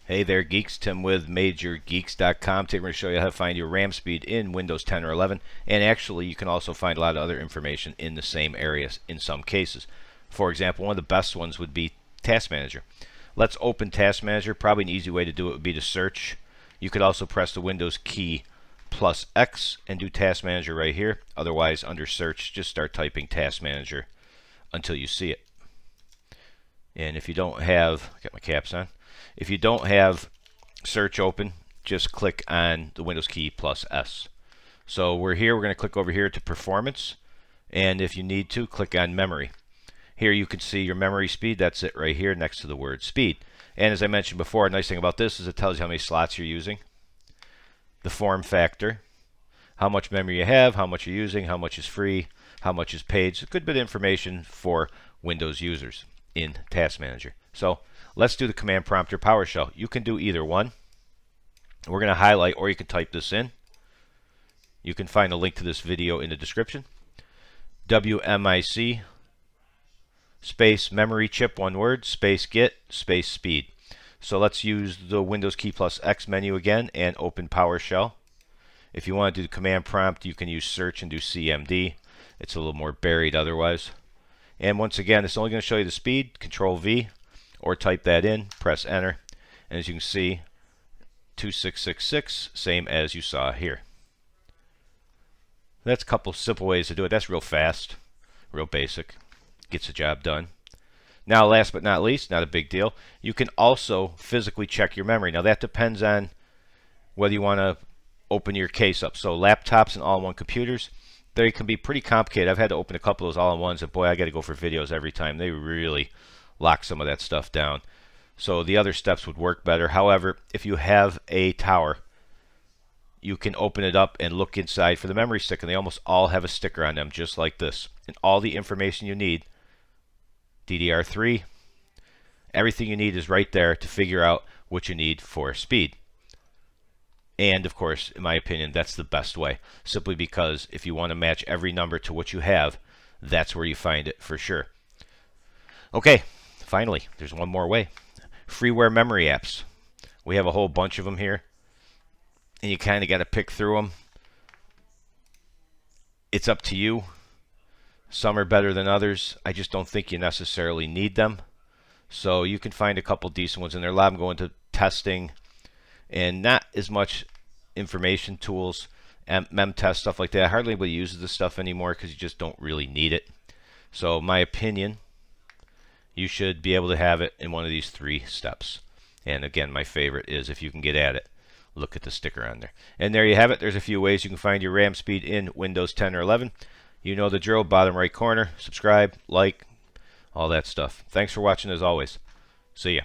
Hey there, geeks. Tim with MajorGeeks.com. Today we're going to show you how to find your RAM speed in Windows 10 or 11. And actually, you can also find a lot of other information in the same areas in some cases. For example, one of the best ones would be Task Manager. Let's open Task Manager. Probably an easy way to do it would be to search. You could also press the Windows key plus X and do Task Manager right here. Otherwise, under search, just start typing Task Manager until you see it. And if you don't have, got my caps on. If you don't have search open, just click on the Windows key plus S. So we're here, we're going to click over here to performance, and if you need to, click on memory. Here you can see your memory speed. That's it right here next to the word speed. And as I mentioned before, a nice thing about this is it tells you how many slots you're using, the form factor, how much memory you have, how much you're using, how much is free, how much is paid. It's a good bit of information for Windows users in Task Manager. So let's do the command prompter PowerShell. You can do either one. We're going to highlight, or you can type this in. You can find a link to this video in the description. WMIC space memory chip, one word, space get, space speed. So let's use the Windows key plus X menu again and open PowerShell. If you want to do the command prompt, you can use search and do CMD. It's a little more buried otherwise. And once again, it's only going to show you the speed. Control V, or type that in, press enter, and as you can see, 2666, same as you saw here. That's a couple simple ways to do it. That's real fast, real basic, gets the job done. Now, last but not least, not a big deal, you can also physically check your memory. Now that depends on whether you want to open your case up. So laptops and all-in-one computers, they can be pretty complicated. I've had to open a couple of those all-in-ones, and boy, I got to go for videos every time. They really lock some of that stuff down. So the other steps would work better. However, if you have a tower, you can open it up and look inside for the memory stick, and they almost all have a sticker on them just like this. And all the information you need, DDR3, everything you need is right there to figure out what you need for speed. And of course, in my opinion, that's the best way, simply because if you want to match every number to what you have, that's where you find it for sure. Okay, finally, there's one more way. Freeware memory apps. We have a whole bunch of them here, and you kind of got to pick through them. It's up to you. Some are better than others. I just don't think you necessarily need them. So you can find a couple decent ones in there. A lot of them go into testing and not as much information tools, memtest, stuff like that. Hardly anybody uses this stuff anymore because you just don't really need it. So my opinion, you should be able to have it in one of these 3 steps. And again, my favorite is, if you can get at it, look at the sticker on there. And there you have it. There's a few ways you can find your RAM speed in Windows 10 or 11. You know the drill, bottom right corner. Subscribe, like, all that stuff. Thanks for watching as always. See ya.